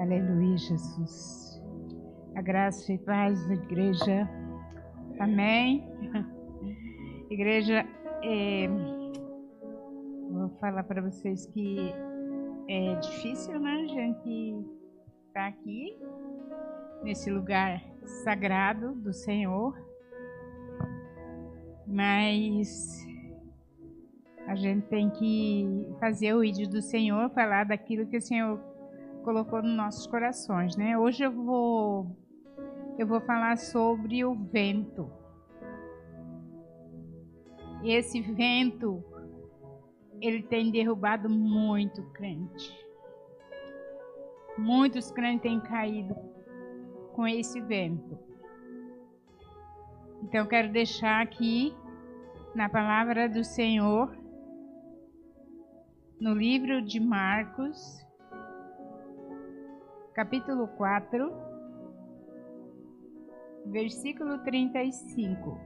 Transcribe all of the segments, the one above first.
Aleluia, Jesus. A graça e paz da igreja. Amém. Igreja, vou falar para vocês que é difícil, né, a gente estar aqui, nesse lugar sagrado do Senhor, mas a gente tem que fazer o ídolo do Senhor, falar daquilo que o Senhor colocou nos nossos corações, né? Hoje eu vou falar sobre o vento. E esse vento, ele tem derrubado muito crente. Muitos crentes têm caído com esse vento. Então eu quero deixar aqui na palavra do Senhor, no livro de Marcos, capítulo 4, versículo 35,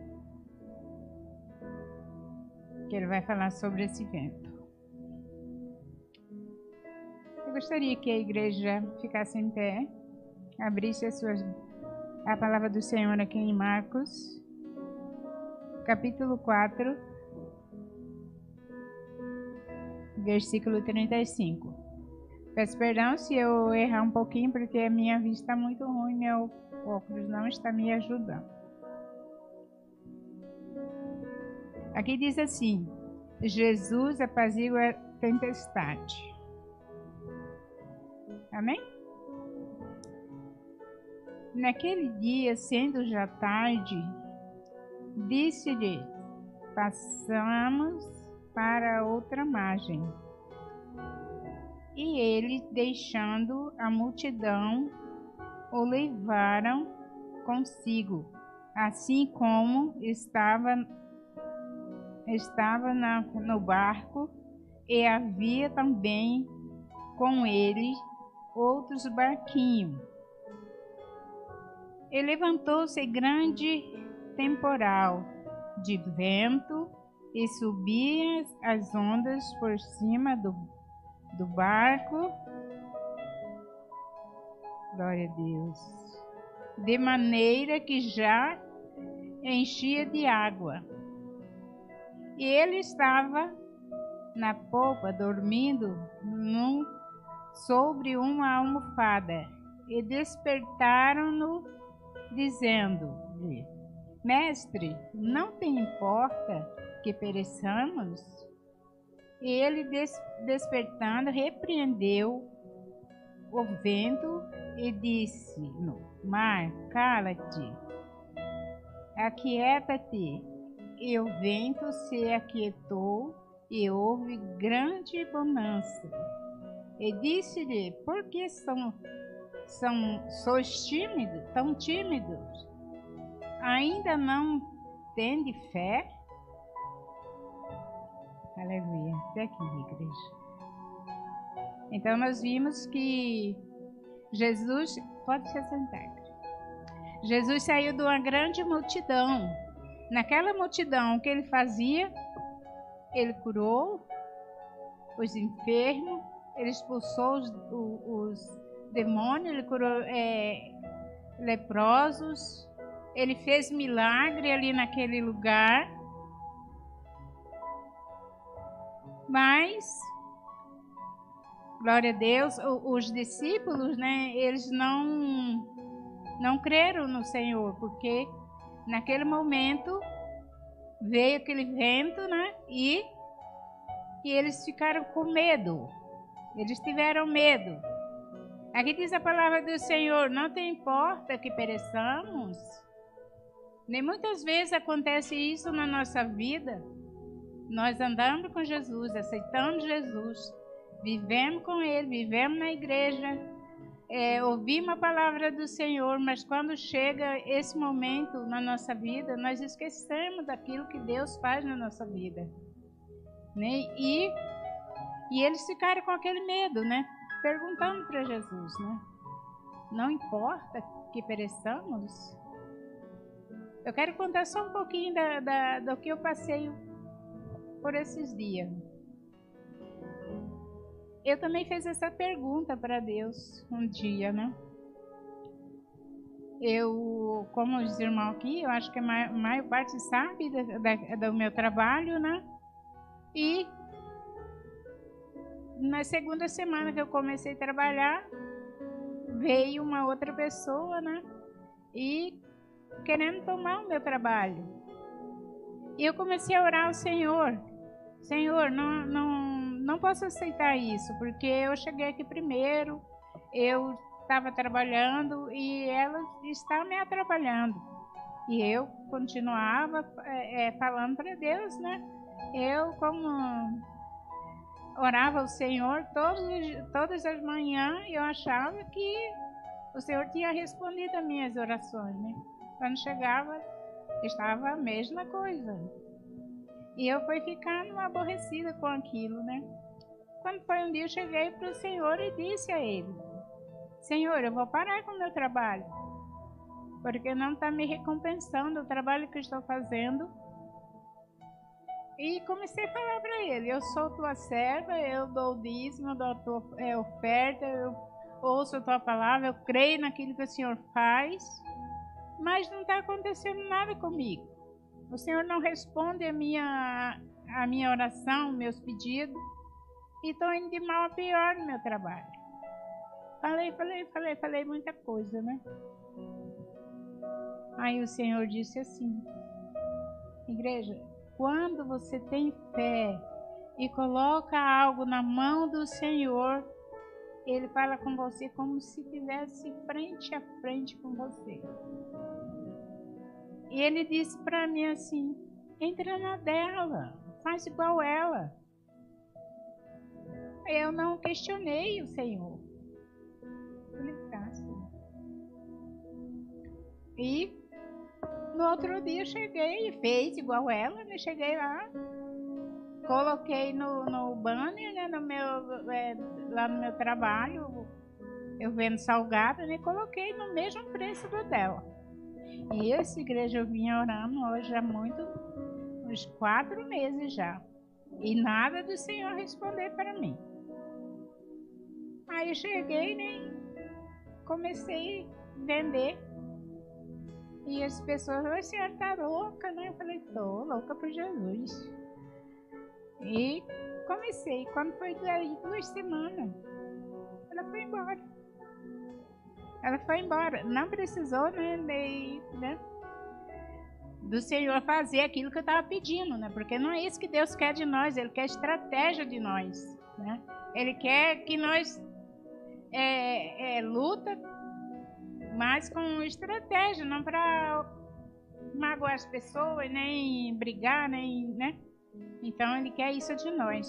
que ele vai falar sobre esse vento. Eu gostaria que a igreja ficasse em pé, abrisse a palavra do Senhor aqui em Marcos, capítulo 4, versículo 35. Peço perdão se eu errar um pouquinho, porque a minha vista está muito ruim, meu óculos não está me ajudando. Aqui diz assim: Jesus apazigua a tempestade. Amém? Naquele dia, sendo já tarde, disse-lhe: passamos para outra margem. E ele, deixando a multidão, o levaram consigo, assim como estava no barco, e havia também com ele outros barquinhos. E levantou-se grande temporal de vento, e subia as ondas por cima do barco. Glória a Deus. De maneira que já enchia de água. E ele estava na popa, dormindo sobre uma almofada. E despertaram-no, dizendo-lhe: Mestre, não te importa que pereçamos? E ele, despertando, repreendeu o vento e disse-no: Mar, cala-te, aquieta-te. E o vento se aquietou, e houve grande bonança. E disse-lhe: Por que sois tímidos, tão tímidos? Ainda não tende fé? Aleluia. Até aqui, igreja. Então, nós vimos que Jesus... Pode se sentar. Jesus saiu de uma grande multidão. Naquela multidão, o que ele fazia? Ele curou os enfermos, ele expulsou os demônios, ele curou leprosos, ele fez milagre ali naquele lugar. Mas, glória a Deus, os discípulos, né, eles não creram no Senhor, porque naquele momento veio aquele vento, né, e eles ficaram com medo, eles tiveram medo. Aqui diz a palavra do Senhor: não te importa que pereçamos? Nem muitas vezes acontece isso na nossa vida. Nós andamos com Jesus, aceitamos Jesus, vivemos com Ele, vivemos na igreja, ouvimos a palavra do Senhor, mas quando chega esse momento na nossa vida, nós esquecemos daquilo que Deus faz na nossa vida, né? E eles ficaram com aquele medo, né? Perguntando para Jesus, né? Não importa que pereçamos? Eu quero contar só um pouquinho do que eu passei por esses dias. eu também fiz essa pergunta para Deus um dia, né? Eu, como os irmãos aqui, eu acho que a maior parte sabe do meu trabalho, né? E na segunda semana que eu comecei a trabalhar, veio uma outra pessoa, né? E querendo tomar o meu trabalho. E eu comecei a orar ao Senhor. Senhor, não posso aceitar isso, porque eu cheguei aqui primeiro, eu estava trabalhando e ela está me atrapalhando. E eu continuava falando para Deus, né? Eu, como orava ao Senhor todas as manhãs, eu achava que o Senhor tinha respondido as minhas orações, né? Quando chegava, estava a mesma coisa. E eu fui ficando aborrecida com aquilo, né? Quando foi um dia, eu cheguei para o Senhor e disse a Ele: Senhor, eu vou parar com o meu trabalho, porque não está me recompensando o trabalho que eu estou fazendo. E comecei a falar para Ele: eu sou tua serva, eu dou o dízimo, eu dou a tua oferta, eu ouço a tua palavra, eu creio naquilo que o Senhor faz, mas não está acontecendo nada comigo. O Senhor não responde a minha oração, meus pedidos, e estou indo de mal a pior no meu trabalho. Falei muita coisa, né? Aí o Senhor disse assim: igreja, quando você tem fé e coloca algo na mão do Senhor, Ele fala com você como se estivesse frente a frente com você. E Ele disse para mim assim: entra na dela, faz igual ela. Eu não questionei o Senhor. Ele tá, Senhor. E no outro dia eu cheguei e fez igual ela, né? Cheguei lá, coloquei no banner, né? Lá no meu trabalho, eu vendo salgado, né? Coloquei no mesmo preço do dela. E essa igreja eu vinha orando hoje há uns 4 meses já. E nada do Senhor responder para mim. Aí eu cheguei, né? Comecei a vender. E as pessoas, a senhora tá louca, né? Eu falei: tô louca por Jesus. E comecei. Quando foi daí 2 semanas, ela foi embora. Ela foi embora. Não precisou, né, do Senhor fazer aquilo que eu estava pedindo, né? Porque não é isso que Deus quer de nós. Ele quer estratégia de nós, né? Ele quer que nós luta, mas com estratégia, não para magoar as pessoas, nem brigar, né? Então Ele quer isso de nós.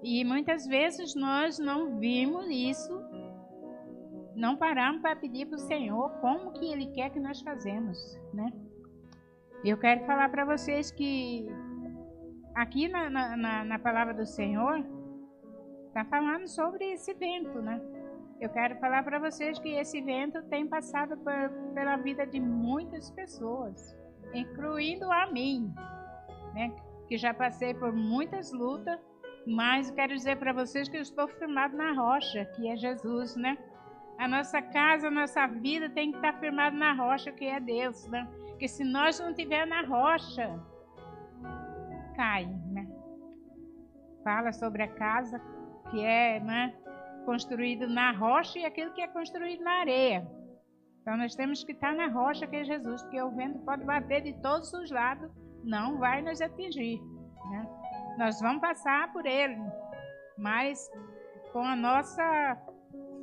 E muitas vezes nós não vimos isso, não paramos para pedir para o Senhor como que Ele quer que nós fazemos, né? E eu quero falar para vocês que aqui na palavra do Senhor está falando sobre esse vento, né? Eu quero falar para vocês que esse vento tem passado pela vida de muitas pessoas, incluindo a mim, né? Que já passei por muitas lutas, mas eu quero dizer para vocês que eu estou firmado na rocha, que é Jesus, né? A nossa casa, a nossa vida tem que estar firmada na rocha, que é Deus, né? Porque se nós não estiver na rocha, cai, né? Fala sobre a casa que é, né, construído na rocha e aquilo que é construído na areia. Então nós temos que estar na rocha, que é Jesus, porque o vento pode bater de todos os lados, não vai nos atingir, né? Nós vamos passar por ele, mas com a nossa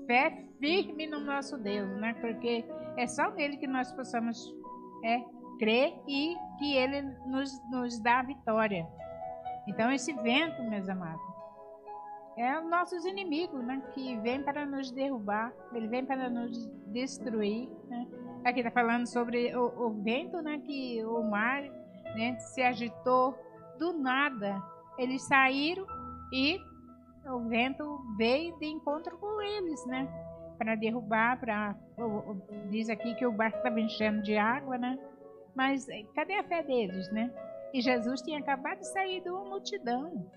fé firme no nosso Deus, né? Porque é só nele que nós possamos crer e que ele nos dá a vitória. Então esse vento, meus amados, é os nossos inimigos, né? Que vem para nos derrubar, ele vem para nos destruir, né? Aqui está falando sobre o vento, né? Que o mar, né, se agitou do nada. Eles saíram e o vento veio de encontro com eles, né? Para derrubar, diz aqui que o barco estava enchendo de água, né? Mas cadê a fé deles, né? E Jesus tinha acabado de sair de uma multidão.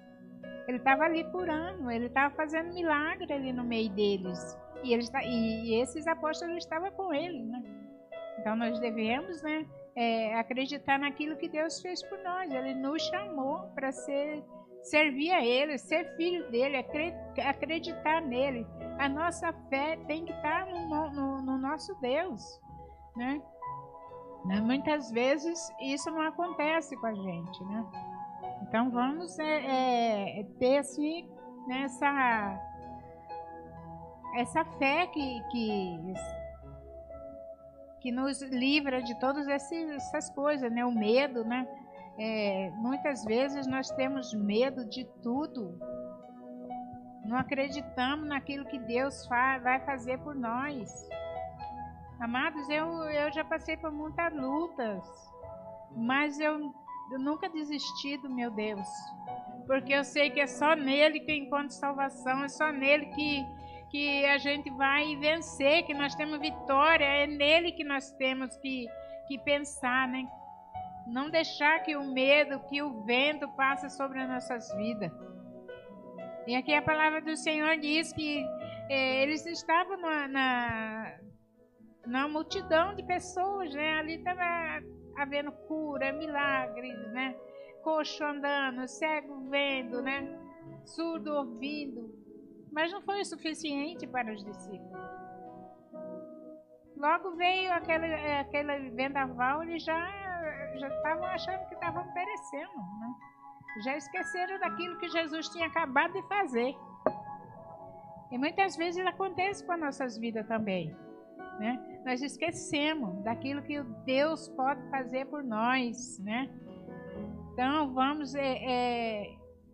Ele estava ali curando, ele estava fazendo milagre ali no meio deles. E esses apóstolos estavam com ele, né? Então nós devemos, né, acreditar naquilo que Deus fez por nós. Ele nos chamou para servir a Ele, ser filho dele, acreditar nele. A nossa fé tem que estar no nosso Deus, né? Mas muitas vezes isso não acontece com a gente, né? Então vamos ter assim, né, essa fé que nos livra de todas essas coisas, né? O medo, né? Muitas vezes nós temos medo de tudo. Não acreditamos naquilo que Deus vai fazer por nós. Amados, eu já passei por muitas lutas, mas eu nunca desisti do meu Deus, porque eu sei que é só nele que eu encontro salvação, é só nele que a gente vai vencer, que nós temos vitória, é nele que nós temos que pensar, né? Não deixar que o medo, que o vento passe sobre as nossas vidas. E aqui a palavra do Senhor diz que eles estavam na multidão de pessoas, né? Ali estava havendo cura, milagres, né? Coxo andando, cego vendo, né? Surdo ouvindo. Mas não foi o suficiente para os discípulos. Logo veio aquele vendaval, eles já estavam achando que estavam perecendo, né? Já esqueceram daquilo que Jesus tinha acabado de fazer. E muitas vezes acontece com as nossas vidas também, né? Nós esquecemos daquilo que Deus pode fazer por nós, né? Então vamos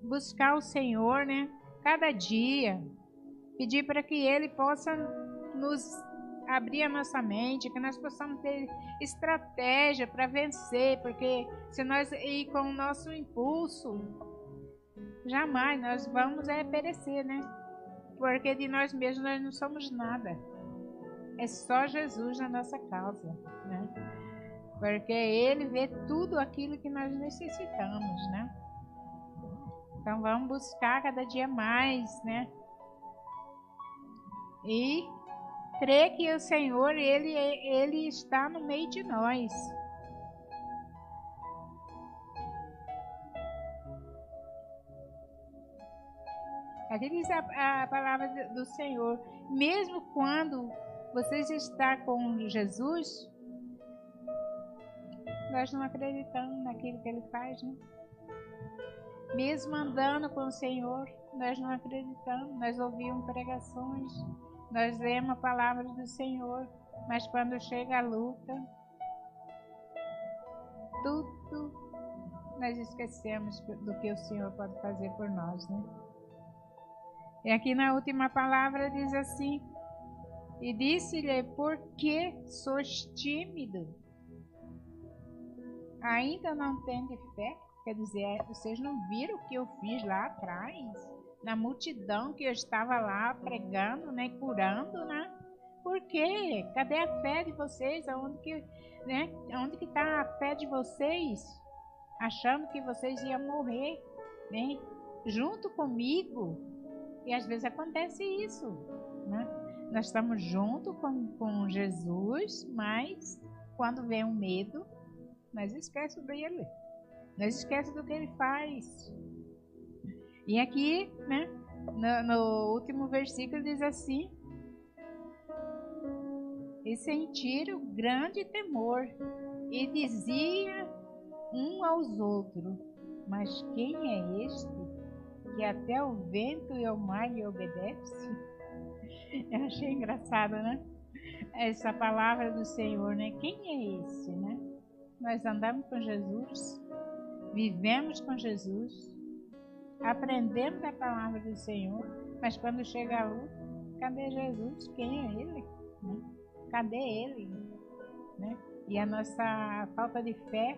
buscar o Senhor, né? Cada dia, pedir para que Ele possa nos abrir a nossa mente, que nós possamos ter estratégia para vencer, porque se nós ir com o nosso impulso, jamais nós vamos perecer, né? Porque de nós mesmos nós não somos nada. É só Jesus na nossa causa, né? Porque Ele vê tudo aquilo que nós necessitamos, né? Então vamos buscar cada dia mais, né? E crer que o Senhor, Ele está no meio de nós. Aqui diz a palavra do Senhor. Mesmo quando vocês estão com Jesus, nós não acreditamos naquilo que Ele faz, né? Mesmo andando com o Senhor, nós não acreditamos. Nós ouvimos pregações, nós lemos a palavra do Senhor, mas quando chega a luta, tudo nós esquecemos do que o Senhor pode fazer por nós, né? E aqui na última palavra diz assim: e disse-lhe, por que sois tímido? Ainda não tende fé? Quer dizer, vocês não viram o que eu fiz lá atrás? Na multidão que eu estava lá pregando, né, curando, né? Por quê? Cadê a fé de vocês? Aonde que está a fé de vocês? Achando que vocês iam morrer, né? Junto comigo. E às vezes acontece isso, né? Nós estamos junto com Jesus, mas quando vem um medo, nós esquecemos dele. Nós esquecemos do que ele faz. E aqui, né, no último versículo diz assim: e sentiram grande temor, e dizia um aos outros: mas quem é este, que até o vento e o mar lhe obedecem? Eu achei engraçado, né? Essa palavra do Senhor, né? Quem é esse, né? Nós andamos com Jesus, vivemos com Jesus, aprendemos da palavra do Senhor, mas quando chega a luta, cadê Jesus? Quem é Ele? Né? Cadê Ele? Né? E a nossa falta de fé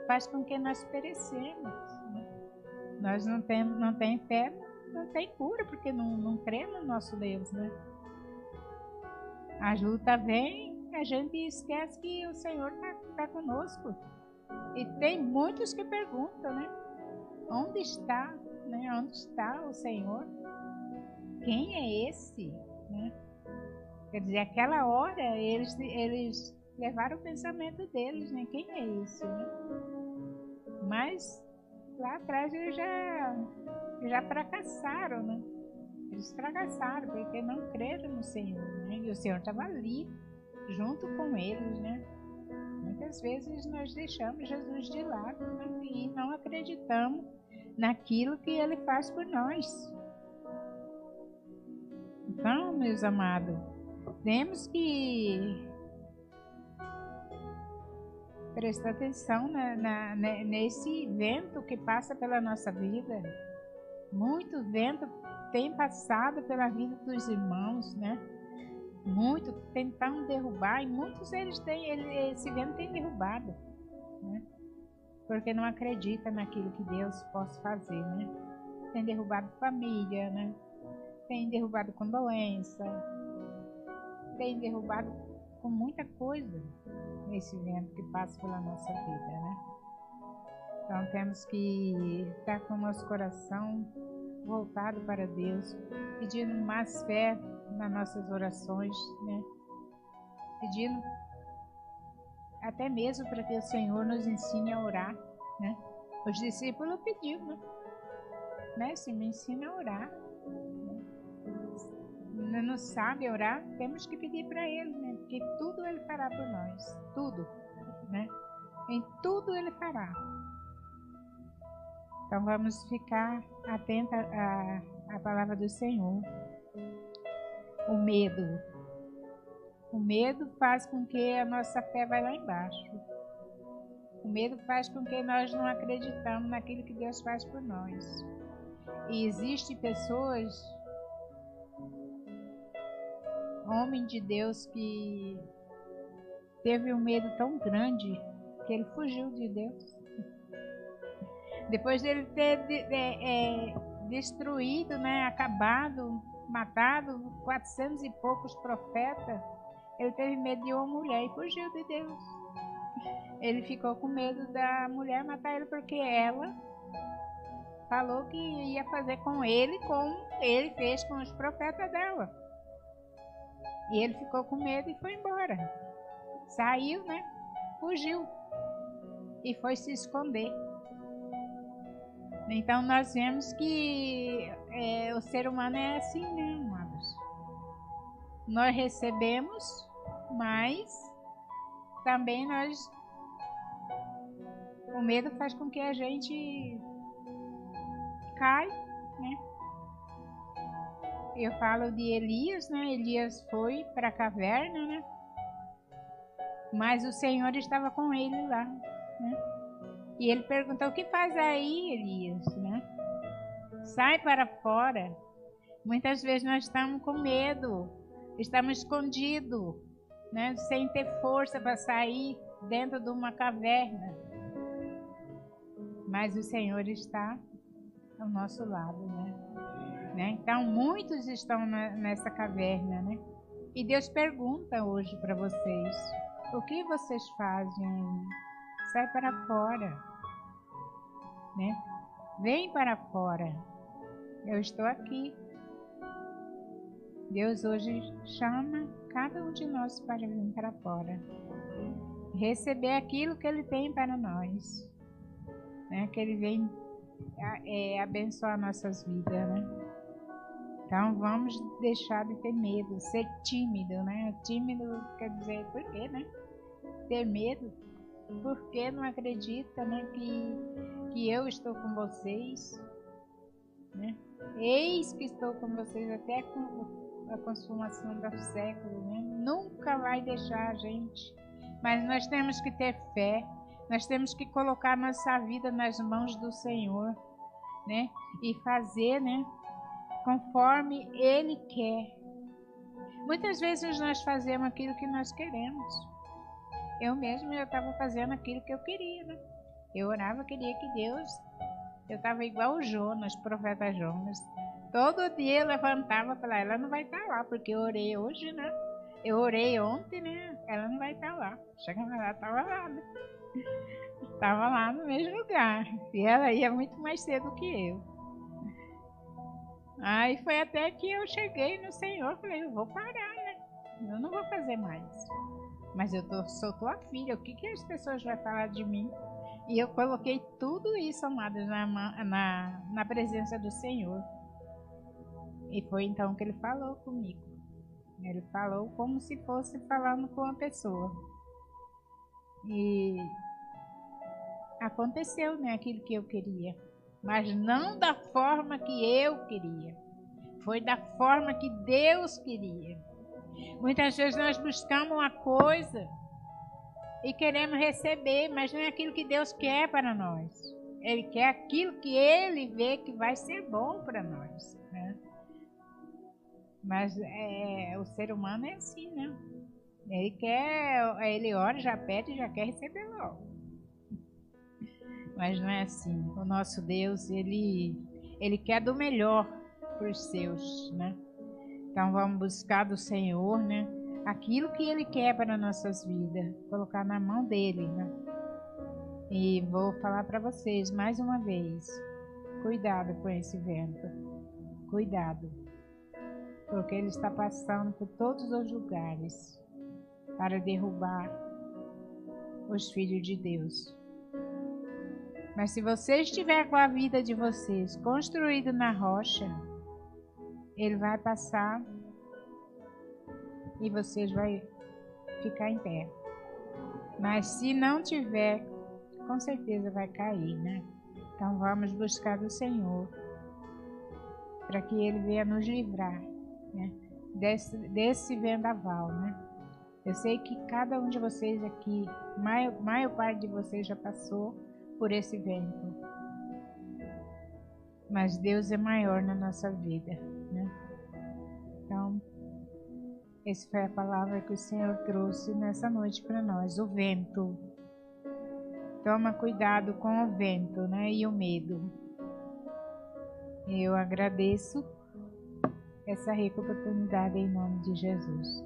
faz com que nós perecemos. Né? Nós não tem fé, não tem cura, porque não cremos no nosso Deus, né? As lutas vêm, a gente esquece que o Senhor está conosco. E tem muitos que perguntam, né? Onde está né? Onde está o Senhor? Quem é esse? Né? Quer dizer, aquela hora eles levaram o pensamento deles, né? Quem é esse? Né? Mas lá atrás eles já fracassaram, né? Eles fracassaram porque não creram no Senhor, né? E o Senhor estava ali, junto com eles, né? Muitas vezes nós deixamos Jesus de lado, né? E não acreditamos naquilo que Ele faz por nós. Então, meus amados, temos que prestar atenção nesse vento que passa pela nossa vida. Muito vento tem passado pela vida dos irmãos, né? Muito tentando derrubar, e muitos esse vento tem derrubado, né? Porque não acredita naquilo que Deus possa fazer, né? Tem derrubado família, né? Tem derrubado com doença, tem derrubado com muita coisa esse vento que passa pela nossa vida, né? Então temos que estar com o nosso coração voltado para Deus, pedindo mais fé nas nossas orações, né? Pedindo até mesmo para que o Senhor nos ensine a orar, né? Os discípulos pediram, né? Mestre, me ensina a orar. Não sabe orar, temos que pedir para Ele, né? Porque tudo Ele fará por nós, tudo, né? Em tudo Ele fará. Então vamos ficar atentos à palavra do Senhor. O medo faz com que a nossa fé vá lá embaixo. O medo faz com que nós não acreditamos naquilo que Deus faz por nós. E existem pessoas, homem de Deus, que teve um medo tão grande que ele fugiu de Deus. Depois dele ter destruído, né, acabado, matado 400 e poucos profetas, ele teve medo de uma mulher e fugiu de Deus. Ele ficou com medo da mulher matar ele porque ela falou que ia fazer com ele como ele fez com os profetas dela. E ele ficou com medo e foi embora. Saiu, né? Fugiu. E foi se esconder. Então nós vemos que o ser humano é assim, né, amados? Nós recebemos, mas também o medo faz com que a gente caia, né? Eu falo de Elias, né? Elias foi para a caverna, né? Mas o Senhor estava com ele lá, né? E ele perguntou: o que faz aí, Elias, né? Sai para fora. Muitas vezes nós estamos com medo, estamos escondidos, né? Sem ter força para sair dentro de uma caverna. Mas o Senhor está ao nosso lado, né? Então muitos estão nessa caverna, né? E Deus pergunta hoje para vocês: o que vocês fazem? Sai para fora, né? Vem para fora. Eu estou aqui. Deus hoje chama cada um de nós para vir para fora, receber aquilo que Ele tem para nós, né? Que Ele vem abençoar nossas vidas, né? Então vamos deixar de ter medo, ser tímido, né? Tímido quer dizer por quê, né? Ter medo, porque não acredita, né? Que eu estou com vocês, né? Eis que estou com vocês até com a consumação do século, né? Nunca vai deixar a gente, mas nós temos que ter fé, nós temos que colocar nossa vida nas mãos do Senhor, né? E fazer, né? Conforme Ele quer. Muitas vezes nós fazemos aquilo que nós queremos. Eu estava fazendo aquilo que eu queria, né? Eu orava, queria que Deus... Eu estava igual o Jonas, profeta Jonas. Todo dia eu levantava e falava: ela não vai estar lá, porque eu orei hoje, né? Eu orei ontem, né? Ela não vai estar lá. Chegava lá, estava lá, né? Estava lá no mesmo lugar. E ela ia muito mais cedo que eu. Aí foi até que eu cheguei no Senhor, falei, eu vou parar, né? Eu não vou fazer mais. Mas sou tua filha, o que as pessoas vão falar de mim? E eu coloquei tudo isso, amados, na presença do Senhor. E foi então que ele falou comigo. Ele falou como se fosse falando com uma pessoa. E aconteceu, né, aquilo que eu queria. Mas não da forma que eu queria. Foi da forma que Deus queria. Muitas vezes nós buscamos uma coisa e queremos receber, mas não é aquilo que Deus quer para nós. Ele quer aquilo que Ele vê que vai ser bom para nós, né? Mas o ser humano é assim, né? Ele ora, já pede e já quer receber logo. Mas não é assim. O nosso Deus, Ele quer do melhor para os seus, né? Então vamos buscar do Senhor, né? Aquilo que Ele quer para nossas vidas, colocar na mão dEle, né? E vou falar para vocês mais uma vez, cuidado com esse vento, cuidado, porque ele está passando por todos os lugares para derrubar os filhos de Deus. Mas se você estiver com a vida de vocês construída na rocha, ele vai passar e vocês vão ficar em pé. Mas se não tiver, com certeza vai cair, né? Então vamos buscar do Senhor para que Ele venha nos livrar, né? Desse vendaval, né? Eu sei que cada um de vocês aqui, maior parte de vocês já passou por esse vento. Mas Deus é maior na nossa vida, né? Então, essa foi a palavra que o Senhor trouxe nessa noite para nós, o vento. Toma cuidado com o vento, né? E o medo. Eu agradeço essa rica oportunidade em nome de Jesus.